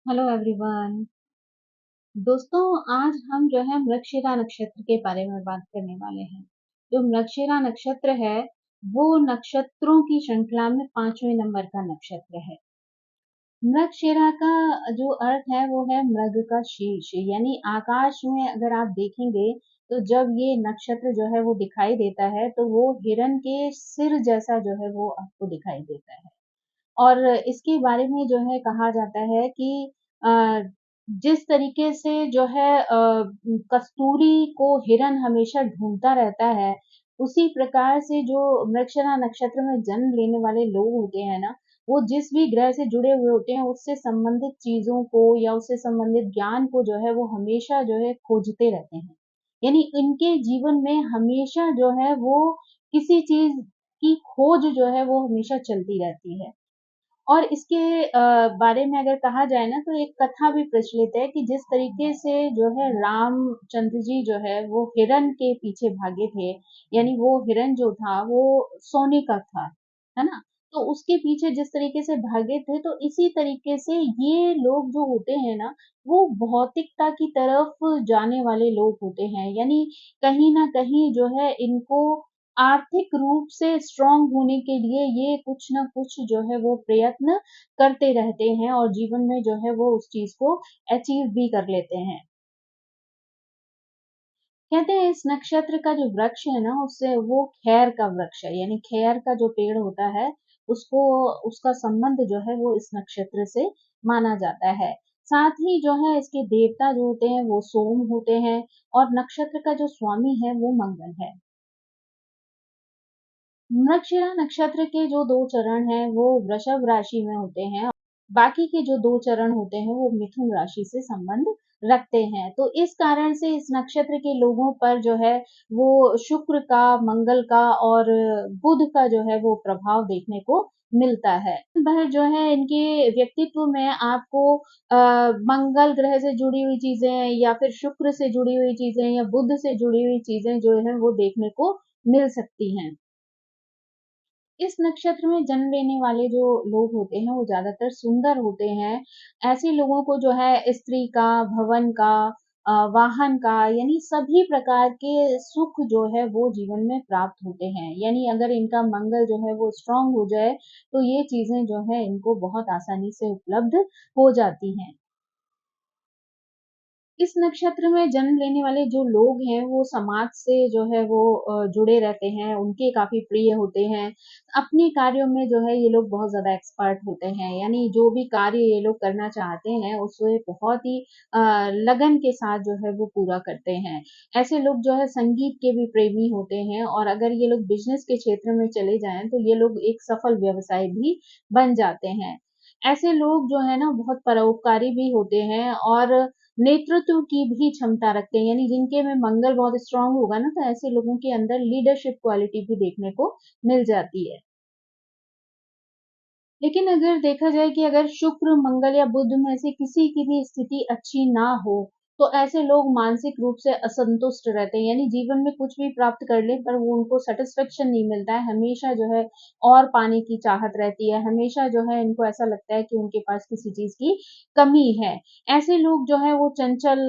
Hello everyone. दोस्तों, आज हम जो है मृगशिरा नक्षत्र के बारे में बात करने वाले हैं। जो मृगशिरा नक्षत्र है वो नक्षत्रों की श्रृंखला में 5वें नंबर का नक्षत्र है। मृगशिरा का जो अर्थ है वो है मृग का शीर्ष, यानी आकाश में अगर आप देखेंगे तो जब ये नक्षत्र जो है वो दिखाई देता है तो वो हिरण के सिर जैसा जो है वो आपको दिखाई देता है। और इसके बारे में जो है कहा जाता है कि अ, जिस तरीके से जो है कस्तूरी को हिरन हमेशा ढूंढता रहता है, उसी प्रकार से जो मृगशिरा नक्षत्र में जन्म लेने वाले लोग होते हैं ना, वो जिस भी ग्रह से जुड़े हुए होते हैं, उससे संबंधित चीज़ों को या उससे संबंधित ज्ञान को जो है वो हमेशा जो है खोजते रहते हैं। यानी इनके जीवन में हमेशा जो है वो किसी चीज़ की खोज जो है वो हमेशा चलती रहती है। और इसके बारे में अगर कहा जाए ना तो एक कथा भी प्रचलित है कि जिस तरीके से जो है रामचंद्र जी जो है वो हिरण के पीछे भागे थे, यानी वो हिरण जो था वो सोने का था, है ना? तो उसके पीछे जिस तरीके से भागे थे तो इसी तरीके से ये लोग जो होते हैं ना, वो भौतिकता की तरफ जाने वाले लोग होते हैं। यानी कहीं न कहीं जो है इनको आर्थिक रूप से स्ट्रांग होने के लिए ये कुछ ना कुछ जो है वो प्रयत्न करते रहते हैं और जीवन में जो है वो उस चीज को अचीव भी कर लेते हैं। कहते हैं इस नक्षत्र का जो वृक्ष है ना उससे वो खैर का वृक्ष है, यानी खैर का जो पेड़ होता है उसको उसका संबंध जो है वो इस नक्षत्र से माना जाता है। साथ ही जो है इसके देवता जो होते हैं वो सोम होते हैं और नक्षत्र का जो स्वामी है वो मंगल है। मृगशिरा नक्षत्र के जो 2 चरण हैं, वो वृषभ राशि में होते हैं। बाकी के जो 2 चरण होते हैं, वो मिथुन राशि से संबंध रखते हैं। तो इस कारण से इस नक्षत्र के लोगों पर जो है, वो शुक्र का, मंगल का और बुध का जो है, वो प्रभाव देखने को मिलता है। वह जो है इनके व्यक्तित्व में आपको मंगल ग्रह से जुड़ी हुई चीज़ें या फिर शुक्र से जुड़ी हुई चीज़ें या बुध से जुड़ी हुई चीज़ें जो है, वो देखने को मिल सकती हैं। इस नक्षत्र में जन्म लेने वाले जो लोग होते हैं, वो ज़्यादातर सुंदर होते हैं। ऐसे लोगों को जो है स्त्री का, भवन का वाहन का यानी सभी प्रकार के सुख जो है वो जीवन में प्राप्त होते हैं। यानी अगर इनका मंगल जो है वो स्ट्रॉन्ग हो जाए, तो ये चीज़ें जो है इनको बहुत आसानी से उपलब्ध हो जाती हैं। इस नक्षत्र में जन्म लेने वाले जो लोग हैं, वो समाज से जो है वो जुड़े रहते हैं, उनके काफ़ी प्रिय होते हैं। अपने कार्यों में जो है ये लोग बहुत ज़्यादा एक्सपर्ट होते हैं, यानी जो भी कार्य ये लोग करना चाहते हैं, उसे बहुत ही अ, लगन के साथ जो है वो पूरा करते हैं। ऐसे लोग जो है संगीत के भी प्रेमी होते हैं और अगर ये लोग बिज़नेस के क्षेत्र में चले जाएँ, तो ये लोग एक सफल व्यवसाय भी बन जाते हैं। ऐसे लोग जो है ना बहुत परोपकारी भी होते हैं और नेतृत्व की भी क्षमता रखते हैं, यानी जिनके में मंगल बहुत स्ट्रांग होगा ना, तो ऐसे लोगों के अंदर लीडरशिप क्वालिटी भी देखने को मिल जाती है। लेकिन अगर देखा जाए कि अगर शुक्र, मंगल या बुध में से किसी की भी स्थिति अच्छी ना हो, तो ऐसे लोग मानसिक रूप से असंतुष्ट रहते हैं, यानी जीवन में कुछ भी प्राप्त कर लें, पर वो उनको सैटिस्फैक्शन नहीं मिलता है, हमेशा जो है और पाने की चाहत रहती है, हमेशा जो है इनको ऐसा लगता है कि उनके पास किसी चीज़ की कमी है। ऐसे लोग जो हैं वो चंचल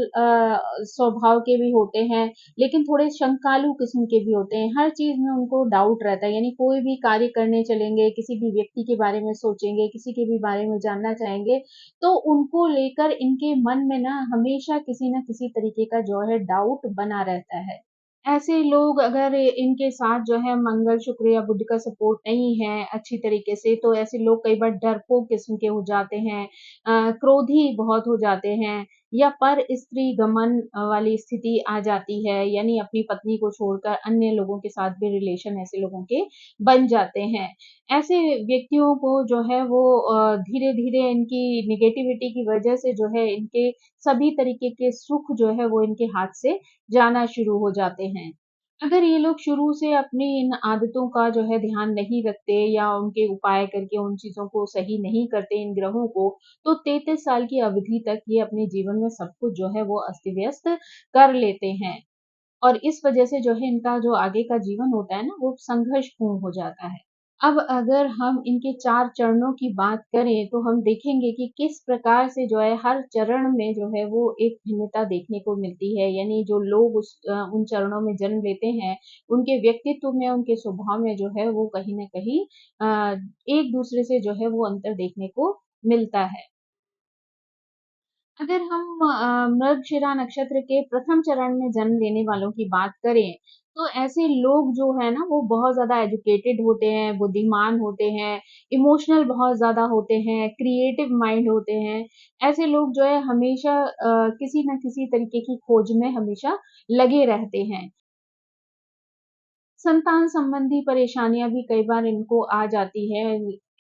स्वभाव के भी होते हैं, लेकिन थोड़े शंकालु किस्म के भी होते हैं। हर चीज़ में उनको डाउट रहता है, यानी कोई भी कार्य करने चलेंगे, किसी भी व्यक्ति के बारे में सोचेंगे, किसी के भी बारे में जानना चाहेंगे, तो उनको लेकर इनके मन में ना हमेशा किसी न किसी तरीके का जो है डाउट बना रहता है। ऐसे लोग अगर इनके साथ जो है मंगल, शुक्र या बुध का सपोर्ट नहीं है अच्छी तरीके से, तो ऐसे लोग कई बार डरपोक किस्म के हो जाते हैं, क्रोधी बहुत हो जाते हैं या पर स्त्री गमन वाली स्थिति आ जाती है, यानी अपनी पत्नी को छोड़कर अन्य लोगों के साथ भी रिलेशन ऐसे लोगों के बन जाते हैं। ऐसे व्यक्तियों को जो है वो धीरे-धीरे इनकी नेगेटिविटी की वजह से जो है इनके सभी तरीके के सुख जो है वो इनके हाथ से जाना शुरू हो जाते हैं। अगर ये लोग शुरू से अपनी इन आदतों का जो है ध्यान नहीं रखते या उनके उपाय करके उन चीज़ों को सही नहीं करते इन ग्रहों को, तो 33 साल की अवधि तक ये अपने जीवन में सब कुछ जो है वो अस्त-व्यस्त कर लेते हैं। और इस वजह से जो है इनका जो आगे का जीवन होता है ना, वो संघर्षपूर्ण हो जाता है। अब अगर हम इनके 4 चरणों की बात करें, तो हम देखेंगे कि किस प्रकार से जो है हर चरण में जो है वो एक भिन्नता देखने को मिलती है। यानी जो लोग उन चरणों में जन्म लेते हैं, उनके व्यक्तित्व में, उनके स्वभाव में जो है वो कहीं न कहीं एक-दूसरे से जो है वो अंतर देखने को मिलता है। अगर हम मृगशिरा नक्षत्र के प्रथम चरण में जन्म लेने वालों की बात करें, तो ऐसे लोग जो है ना वो बहुत ज़्यादा एजुकेटेड होते हैं, बुद्धिमान होते हैं, इमोशनल बहुत ज़्यादा होते हैं, क्रिएटिव माइंड होते हैं। ऐसे लोग जो है हमेशा किसी न किसी तरीके की खोज में हमेशा लगे रहते हैं। संतान संबंधी परेशानियाँ भी कई बार इनको आ जाती है।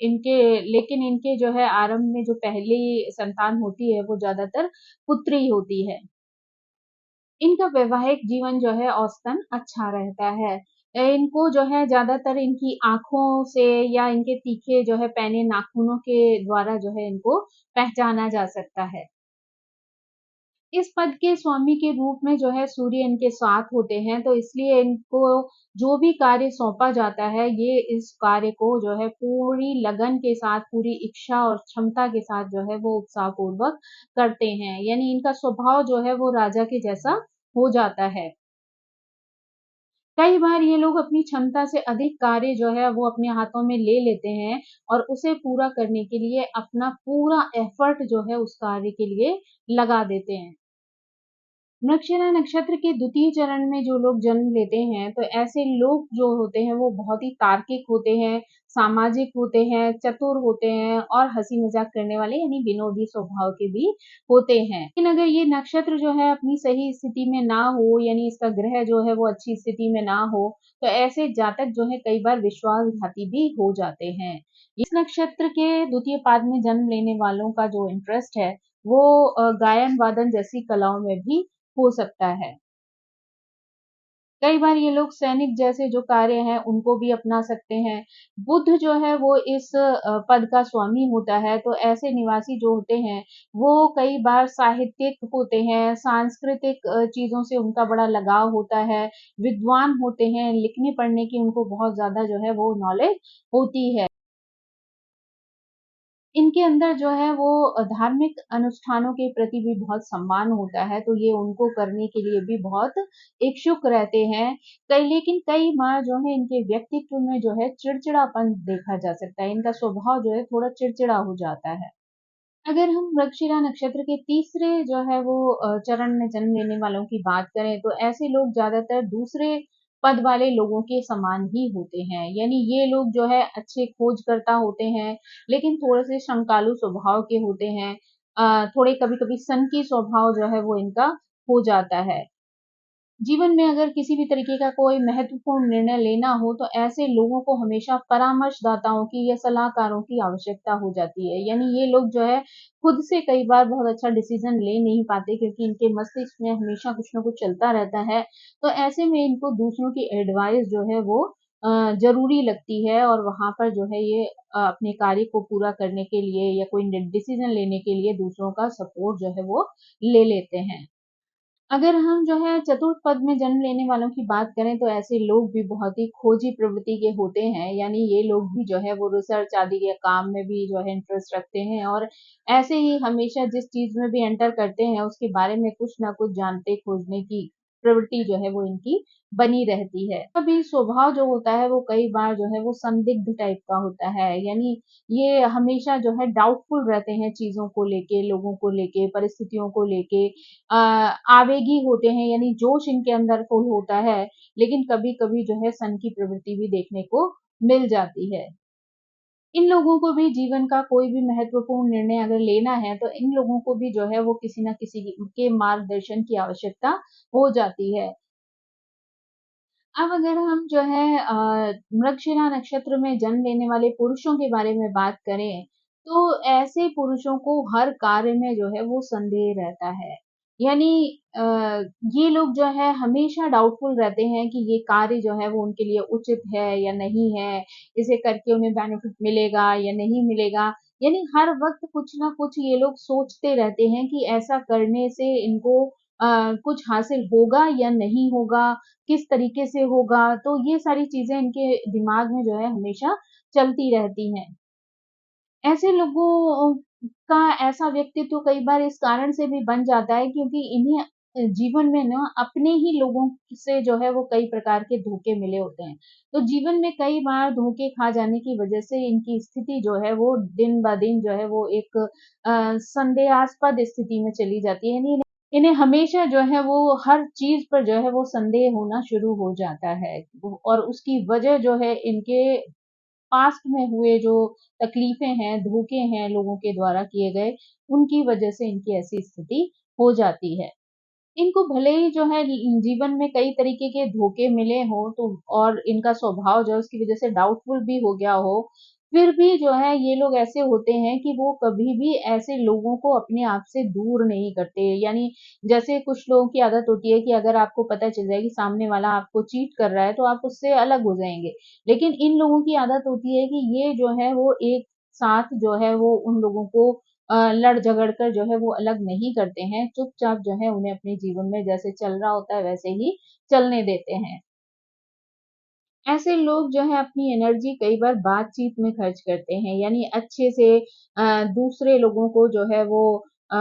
इनके लेकिन इनके जो है आरंभ में जो पहली संतान होती है वो ज़्यादातर पुत्री होती है। इनका वैवाहिक जीवन जो है औसतन अच्छा रहता है। इनको जो है ज़्यादातर इनकी आँखों से या इनके तीखे जो है पैने नाखूनों के द्वारा जो है इनको पहचाना जा सकता है। इस पद के स्वामी के रूप में जो है सूर्य इनके साथ होते हैं, तो इसलिए इनको जो भी कार्य सौंपा जाता है, ये इस कार्य को जो है पूरी लगन के साथ, पूरी इच्छा और क्षमता के साथ जो है वो उत्साहपूर्वक करते हैं। यानी इनका स्वभाव जो है वो राजा के जैसा हो जाता है। कई बार ये लोग अपनी क्षमता से अधिक कार्य जो है वो अपने हाथों में ले लेते हैं और उसे पूरा करने के लिए अपना पूरा एफर्ट जो है उस कार्य के लिए लगा देते हैं। मृगशिरा नक्षत्र के द्वितीय चरण में जो लोग जन्म लेते हैं, तो ऐसे लोग जो होते हैं वो बहुत ही तार्किक होते हैं, सामाजिक होते हैं, चतुर होते हैं और हँसी-मज़ाक करने वाले यानी विनोदी स्वभाव के भी होते हैं। लेकिन अगर ये नक्षत्र जो है अपनी सही स्थिति में ना हो यानी इसका ग्रह जो है वो अच्छी स्थिति में ना हो, तो ऐसे जातक जो है कई बार विश्वासघाती भी हो जाते हैं। इस नक्षत्र के द्वितीय पाद में जन्म लेने वालों का जो इंटरेस्ट है, वो गायन-वादन जैसी कलाओं में भी हो सकता है। कई बार ये लोग सैनिक जैसे जो कार्य हैं, उनको भी अपना सकते हैं। बुध जो है वो इस पद का स्वामी होता है, तो ऐसे निवासी जो होते हैं, वो कई बार साहित्यिक होते हैं, सांस्कृतिक चीज़ों से उनका बड़ा लगाव होता है, विद्वान होते हैं, लिखने-पढ़ने की उनको बहुत ज़्यादा जो है वो नॉलेज होती है। इनके अंदर जो है वो धार्मिक अनुष्ठानों के प्रति भी बहुत सम्मान होता है, तो ये उनको करने के लिए भी बहुत इच्छुक रहते हैं। लेकिन कई बार जो है इनके व्यक्तित्व में जो है चिड़चिड़ापन देखा जा सकता है, इनका स्वभाव जो है थोड़ा चिड़चिड़ा हो जाता है। अगर हम मृगशिरा नक्षत्र के तीसरे जो है वो चरण में जन्म लेने वालों की बात करें, तो ऐसे लोग ज़्यादातर दूसरे पद वाले लोगों के समान ही होते हैं। यानी ये लोग जो है अच्छे खोजकर्ता होते हैं, लेकिन थोड़े-से शंकालु स्वभाव के होते हैं। थोड़े कभी-कभी सनकी स्वभाव जो है वो इनका हो जाता है। जीवन में अगर किसी भी तरीके का कोई महत्वपूर्ण निर्णय लेना हो, तो ऐसे लोगों को हमेशा परामर्शदाताओं की या सलाहकारों की आवश्यकता हो जाती है। यानी ये लोग जो है, खुद से कई बार बहुत अच्छा डिसीज़न ले नहीं पाते क्योंकि इनके मस्तिष्क में हमेशा कुछ न कुछ चलता रहता है। तो ऐसे में इनको दूसरों की एडवाइस जो है वो ज़रूरी लगती है और वहाँ पर जो है ये अपने कार्य को पूरा करने के लिए या कोई डिसीज़न लेने के लिए दूसरों का सपोर्ट जो है वो ले लेते हैं। अगर हम जो है चतुर्थ पद में जन्म लेने वालों की बात करें तो ऐसे लोग भी बहुत ही खोजी प्रवृत्ति के होते हैं, यानी ये लोग भी जो है वो रिसर्च आदि के काम में भी जो है इंटरेस्ट रखते हैं और ऐसे ही हमेशा जिस चीज़ में भी एंटर करते हैं उसके बारे में कुछ ना कुछ जानते खोजने की प्रवृत्ति जो है वो इनकी बनी रहती है। अभी स्वभाव जो होता है वो कई बार जो है वो संदिग्ध टाइप का होता है, यानी ये हमेशा जो है डाउटफुल रहते हैं चीज़ों को लेके, लोगों को लेके, परिस्थितियों को लेके आवेगी होते हैं यानी जोश इनके अंदर फुल होता है, लेकिन कभी-कभी जो है सन की प्रवृत्ति भी देखने को मिल जाती है। इन लोगों को भी जीवन का कोई भी महत्वपूर्ण निर्णय अगर लेना है, तो इन लोगों को भी जो है वो किसी न किसी के मार्गदर्शन की आवश्यकता हो जाती है। अब अगर हम जो है मृगशिरा नक्षत्र में जन्म लेने वाले पुरुषों के बारे में बात करें, तो ऐसे पुरुषों को हर कार्य में जो है वो संदेह रहता है। यानी अ, ये लोग जो है हमेशा डाउटफुल रहते हैं कि ये कार्य जो है वो उनके लिए उचित है या नहीं है, इसे करके उन्हें बेनिफिट मिलेगा या नहीं मिलेगा। यानी हर वक़्त कुछ न कुछ ये लोग सोचते रहते हैं कि ऐसा करने से इनको कुछ हासिल होगा या नहीं होगा, किस तरीके से होगा, तो ये सारी चीज़ें इनके दिमाग में जो है हमेशा चलती रहती हैं। ऐसे लोगों का ऐसा व्यक्तित्व कई बार इस कारण से भी बन जाता है क्योंकि इन्हें जीवन में ना अपने ही लोगों से जो है वो कई प्रकार के धोखे मिले होते हैं। तो जीवन में कई बार धोखे खा जाने की वजह से इनकी स्थिति जो है वो दिन-ब-दिन जो है वो एक संदेहास्पद स्थिति में चली जाती है। यानी इन्हें हमेशा जो है वो हर चीज़ पर जो है वो संदेह होना शुरू हो जाता है। और उसकी वजह जो है इनके पास्ट में हुए जो तकलीफें हैं, धोखे हैं लोगों के द्वारा किए गए, उनकी वजह से इनकी ऐसी स्थिति हो जाती है। इनको भले ही जो है जीवन में कई तरीके के धोखे मिले हों तो और इनका स्वभाव जो है उसकी वजह से डाउटफुल भी हो गया हो, फिर भी जो है ये लोग ऐसे होते हैं कि वो कभी भी ऐसे लोगों को अपने आप से दूर नहीं करते। यानी जैसे कुछ लोगों की आदत होती है कि अगर आपको पता चल जाए कि सामने वाला आपको चीट कर रहा है तो आप उससे अलग हो जाएँगे। लेकिन इन लोगों की आदत होती है कि ये जो है वो एक साथ जो है वो उन लोगों को लड़ झगड़ कर जो है वो अलग नहीं करते हैं, चुपचाप जो है उन्हें अपने जीवन में जैसे चल रहा होता है वैसे ही चलने देते हैं। ऐसे लोग जो है अपनी एनर्जी कई बार बातचीत में खर्च करते हैं, यानी अच्छे से दूसरे लोगों को जो है वो अ,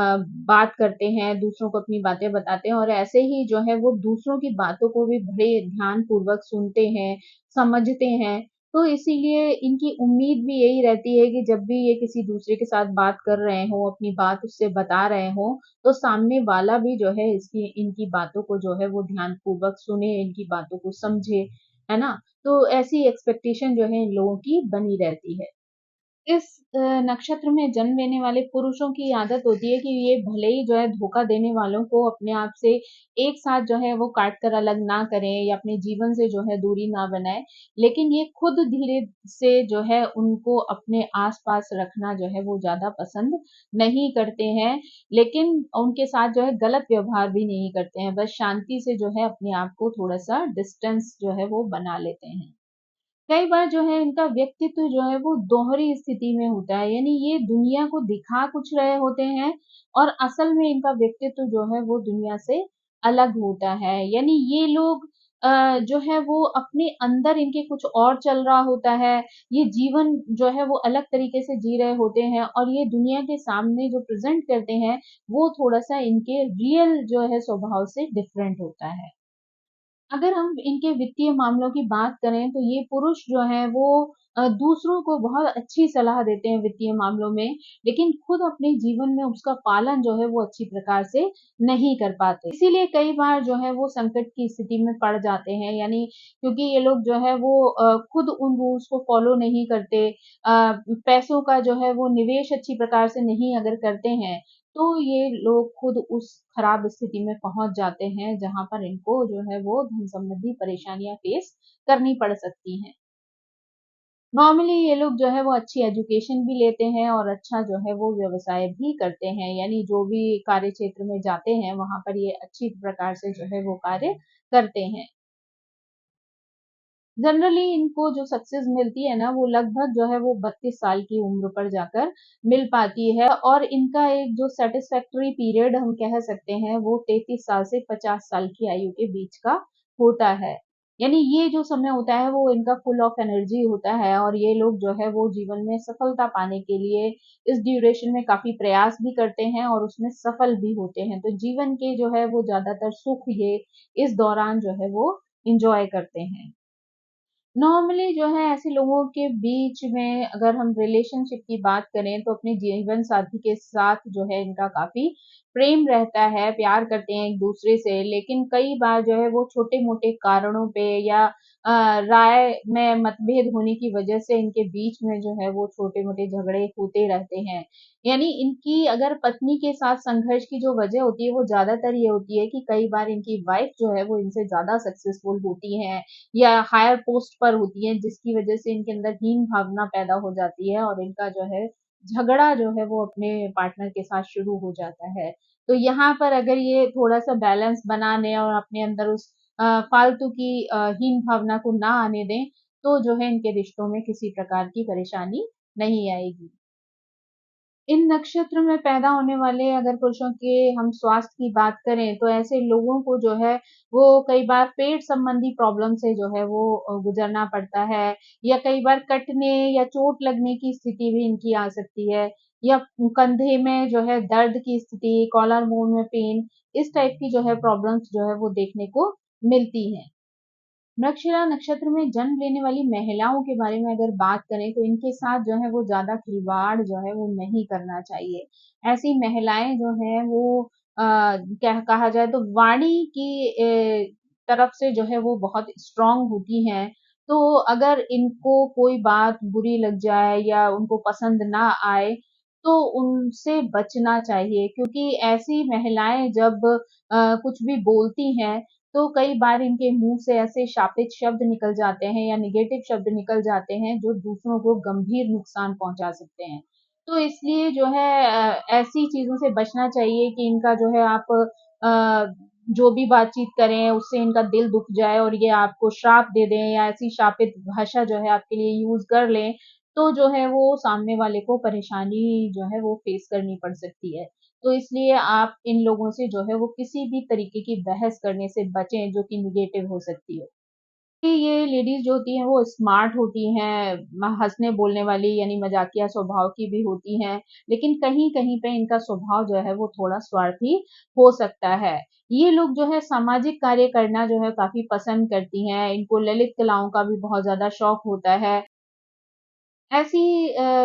बात करते हैं, दूसरों को अपनी बातें बताते हैं और ऐसे ही जो है वो दूसरों की बातों को भी बड़े ध्यानपूर्वक सुनते हैं, समझते हैं। तो इसीलिए इनकी उम्मीद भी यही रहती है कि जब भी ये किसी दूसरे के साथ बात कर रहे हों, अपनी बात उससे बता रहे हों, तो सामने वाला भी जो है इसकी इनकी बातों को जो है वो ध्यानपूर्वक सुने, इनकी बातों को समझे, है ना? तो ऐसी एक्सपेक्टेशन जो है इन लोगों की बनी रहती है। इस नक्षत्र में जन्म लेने वाले पुरुषों की आदत होती है कि ये भले ही जो है धोखा देने वालों को अपने आप से एक साथ जो है वो काट कर अलग ना करें या अपने जीवन से जो है दूरी ना बनाएँ, लेकिन ये खुद धीरे से जो है उनको अपने आस-पास रखना जो है वो ज़्यादा पसंद नहीं करते हैं, लेकिन उनके साथ जो है गलत व्यवहार भी नहीं करते हैं, बस शांति से जो है अपने आप को थोड़ा-सा डिस्टेंस जो है वो बना लेते हैं। कई बार जो है इनका व्यक्तित्व जो है वो दोहरी स्थिति में होता है, यानी ये दुनिया को दिखा कुछ रहे होते हैं और असल में इनका व्यक्तित्व जो है वो दुनिया से अलग होता है। यानी ये लोग जो है वो अपने अंदर इनके कुछ और चल रहा होता है, ये जीवन जो है वो अलग तरीके से जी रहे होते हैं और ये दुनिया के सामने जो प्रेज़ेंट करते हैं, वो थोड़ा-सा इनके रियल जो है स्वभाव से डिफरेंट होता है। अगर हम इनके वित्तीय मामलों की बात करें तो ये पुरुष जो हैं वो दूसरों को बहुत अच्छी सलाह देते हैं वित्तीय मामलों में, लेकिन खुद अपने जीवन में उसका पालन जो है वो अच्छी प्रकार से नहीं कर पाते। इसीलिए कई बार जो है वो संकट की स्थिति में पड़ जाते हैं, यानी क्योंकि ये लोग जो है वो खुद उन रूल्स को फ़ॉलो नहीं करते, पैसों का जो है वो निवेश अच्छी प्रकार से नहीं अगर करते हैं, तो ये लोग खुद उस खराब स्थिति में पहुँच जाते हैं, जहाँ पर इनको जो है वो धन संबंधी परेशानियाँ फ़ेस करनी पड़ सकती हैं। नॉर्मली ये लोग जो है वो अच्छी एजुकेशन भी लेते हैं और अच्छा जो है वो व्यवसाय भी करते हैं, यानी जो भी कार्य क्षेत्र में जाते हैं, वहाँ पर ये अच्छी प्रकार से जो है वो कार्य करते हैं। जनरली इनको जो सक्सेस मिलती है ना, वो लगभग जो है वो 32 साल की उम्र पर जाकर मिल पाती है और इनका एक जो सैटिस्फैक्टरी पीरियड हम कह सकते हैं, वो 33 साल से 50 साल की आयु के बीच का होता है। यानी ये जो समय होता है, वो इनका फुल ऑफ एनर्जी होता है और ये लोग जो है वो जीवन में सफलता पाने के लिए इस ड्यूरेशन में काफ़ी प्रयास भी करते हैं और उसमें सफल भी होते हैं। तो जीवन के जो है वो ज़्यादातर सुख ये इस दौरान जो है वो एन्जॉय करते हैं। नॉर्मली जो है ऐसे लोगों के बीच में अगर हम रिलेशनशिप की बात करें तो अपने जीवन साथी के साथ जो है इनका काफ़ी प्रेम रहता है, प्यार करते हैं एक-दूसरे से, लेकिन कई बार जो है वो छोटे-मोटे कारणों पे या राय में मतभेद होने की वजह से इनके बीच में जो है वो छोटे-मोटे झगड़े होते रहते हैं। यानी इनकी अगर पत्नी के साथ संघर्ष की जो वजह होती है वो ज़्यादातर ये होती है कि कई बार इनकी वाइफ़ जो है वो इनसे ज़्यादा सक्सेसफुल होती हैं या हायर पोस्ट पर होती हैं, जिसकी वजह से इनके अंदर हीन भावना पैदा हो जाती है और इनका जो है झगड़ा जो है वो अपने पार्टनर के साथ शुरू हो जाता है। तो यहाँ पर अगर ये थोड़ा-सा बैलेंस बना लें और अपने अंदर उस फालतू की हीन भावना को ना आने दें, तो जो है इनके रिश्तों में किसी प्रकार की परेशानी नहीं आएगी। इन नक्षत्र में पैदा होने वाले अगर पुरुषों के हम स्वास्थ्य की बात करें तो ऐसे लोगों को जो है वो कई बार पेट संबंधी प्रॉब्लम से जो है वो गुजरना पड़ता है, या कई बार कटने या चोट लगने की स्थिति भी इनकी आ सकती है, या कंधे में जो है दर्द की स्थिति, कॉलर बोन में पेन, इस टाइप की जो है प्रॉब्लम्स जो है वो देखने को मिलती है। मृगशिरा नक्षत्र में जन्म लेने वाली महिलाओं के बारे में अगर बात करें तो इनके साथ जो है वो ज़्यादा खिलवाड़ जो है वो नहीं करना चाहिए। ऐसी महिलाएँ जो हैं वो क्या कहा जाए तो वाणी की तरफ से जो है वो बहुत स्ट्रॉन्ग होती हैं। तो अगर इनको कोई बात बुरी लग जाए या उनको पसंद ना आए, तो उनसे बचना चाहिए, क्योंकि ऐसी महिलाएँ जब कुछ भी बोलती हैं तो कई बार इनके मुँह से ऐसे शापित शब्द निकल जाते हैं या नेगेटिव शब्द निकल जाते हैं जो दूसरों को गंभीर नुकसान पहुँचा सकते हैं। तो इसलिए जो है ऐसी चीज़ों से बचना चाहिए कि इनका जो है आप जो भी बातचीत करें उससे इनका दिल दुख जाए और ये आपको श्राप दे दें या ऐसी शापित भाषा जो है आपके लिए यूज़ कर लें, तो जो है वो सामने वाले को परेशानी जो है वो फेस करनी पड़ सकती है। तो इसलिए आप इन लोगों से जो है वो किसी भी तरीके की बहस करने से बचें जो कि नेगेटिव हो सकती है। कि ये लेडीज़ जो होती हैं वो स्मार्ट होती हैं, हँसने बोलने वाली यानी मज़ाकिया स्वभाव की भी होती हैं, लेकिन कहीं-कहीं पे इनका स्वभाव जो है वो थोड़ा स्वार्थी हो सकता है। ये लोग जो है सामाजिक कार्य करना जो है काफ़ी पसंद करती हैं, इनको ललित कलाओं का भी बहुत ज़्यादा शौक होता है। ऐसी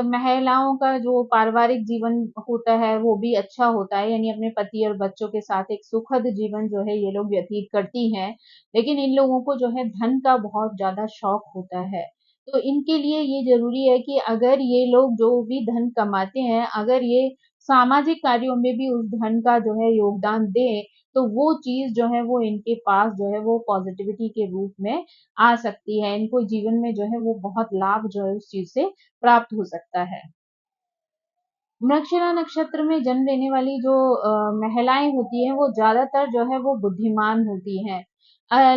महिलाओं का जो पारिवारिक जीवन होता है वो भी अच्छा होता है, यानी अपने पति और बच्चों के साथ एक सुखद जीवन जो है ये लोग व्यतीत करती हैं। लेकिन इन लोगों को जो है धन का बहुत ज़्यादा शौक होता है। तो इनके लिए ये ज़रूरी है कि अगर ये लोग जो भी धन कमाते हैं, अगर ये सामाजिक कार्यों में भी उस धन का जो है योगदान दें, तो वो चीज़ जो है वो इनके पास जो है वो पॉज़िटिविटी के रूप में आ सकती है। इनको जीवन में जो है वो बहुत लाभ जो है उस चीज़ से प्राप्त हो सकता है। मृगशिरा नक्षत्र में जन्म लेने वाली जो महिलाएँ होती हैं, वो ज़्यादातर जो है वो बुद्धिमान होती हैं।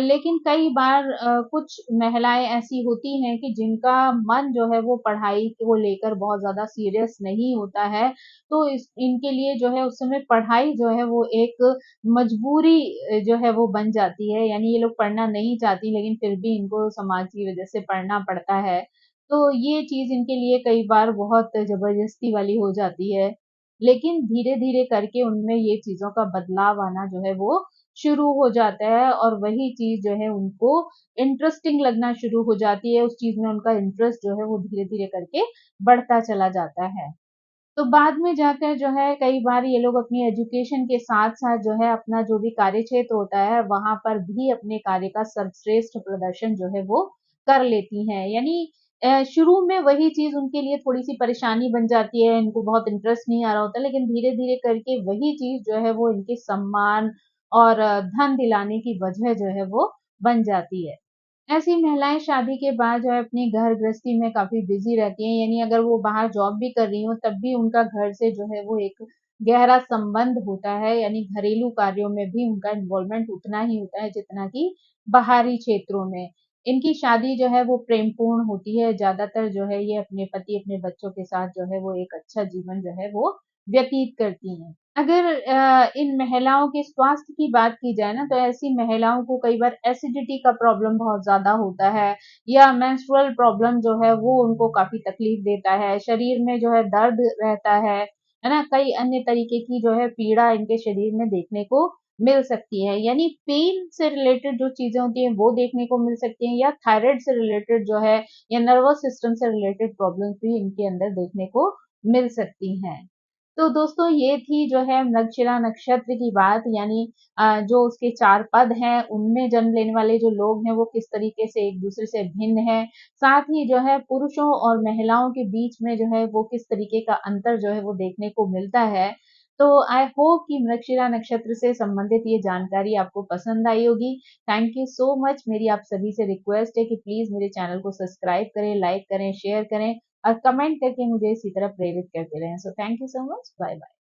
लेकिन कई बार कुछ महिलाएँ ऐसी होती हैं कि जिनका मन जो है वो पढ़ाई को लेकर बहुत ज़्यादा सीरियस नहीं होता है, तो इस इनके लिए जो है उस समय पढ़ाई जो है वो एक मजबूरी जो है वो बन जाती है। यानी ये लोग पढ़ना नहीं चाहती लेकिन फिर भी इनको समाज की वजह से पढ़ना पड़ता है। तो ये चीज़ इनके लिए कई बार बहुत ज़बरदस्ती वाली हो जाती है। लेकिन धीरे-धीरे करके उनमें ये चीज़ों का बदलाव आना जो है वो शुरू हो जाता है और वही चीज़ जो है उनको इंटरेस्टिंग लगना शुरू हो जाती है। उस चीज़ में उनका इंटरेस्ट जो है वो धीरे-धीरे करके बढ़ता चला जाता है। तो बाद में जाकर जो है कई बार ये लोग अपनी एजुकेशन के साथ-साथ जो है अपना जो भी कार्यक्षेत्र होता है, वहाँ पर भी अपने कार्य का सर्वश्रेष्ठ प्रदर्शन जो है वो कर लेती हैं। यानी शुरू में वही चीज़ उनके लिए थोड़ी-सी परेशानी बन जाती है, इनको बहुत इंटरेस्ट नहीं आ रहा होता, लेकिन धीरे-धीरे करके वही चीज़ जो है वो इनके सम्मान और धन दिलाने की वजह जो है वो बन जाती है। ऐसी महिलाएँ शादी के बाद जो है अपनी घर गृहस्थी में काफ़ी बिज़ी रहती हैं, यानी अगर वो बाहर जॉब भी कर रही हों तब भी उनका घर से जो है वो एक गहरा संबंध होता है, यानी घरेलू कार्यों में भी उनका इन्वॉल्वमेंट उतना ही होता है जितना कि बाहरी क्षेत्रों में। इनकी शादी जो है वो प्रेमपूर्ण होती है, ज़्यादातर जो है ये अपने पति, अपने बच्चों के साथ जो है वो एक अच्छा जीवन जो है वो व्यतीत करती हैं। अगर इन महिलाओं के स्वास्थ्य की बात की जाए ना, तो ऐसी महिलाओं को कई बार एसिडिटी का प्रॉब्लम बहुत ज़्यादा होता है या मेंस्ट्रुअल प्रॉब्लम जो है वो उनको काफ़ी तकलीफ देता है। शरीर में जो है दर्द रहता है ना? कई अन्य तरीके की जो है पीड़ा इनके शरीर में देखने को मिल सकती है। यानी पेन से रिलेटेड जो चीज़ें होती हैं वो देखने को मिल सकती हैं, या थायराइड से रिलेटेड जो है या नर्वस सिस्टम से रिलेटेड प्रॉब्लम्स भी इनके अंदर देखने को मिल सकती हैं। तो दोस्तों ये थी जो है मृगशिरा नक्षत्र की बात, यानी जो उसके 4 पद हैं, उनमें जन्म लेने वाले जो लोग हैं वो किस तरीके से एक-दूसरे से भिन्न हैं। साथ ही जो है पुरुषों और महिलाओं के बीच में जो है वो किस तरीके का अंतर जो है वो देखने को मिलता है। तो आई होप कि मृगशिरा नक्षत्र से संबंधित ये जानकारी आपको पसंद आई होगी। Thank you so much. मेरी आप सभी से रिक्वेस्ट है कि प्लीज़ मेरे चैनल को सब्सक्राइब करें, लाइक करें, शेयर करें और कमेंट करके मुझे इसी तरह प्रेरित करते रहें। So thank you so much. Bye bye.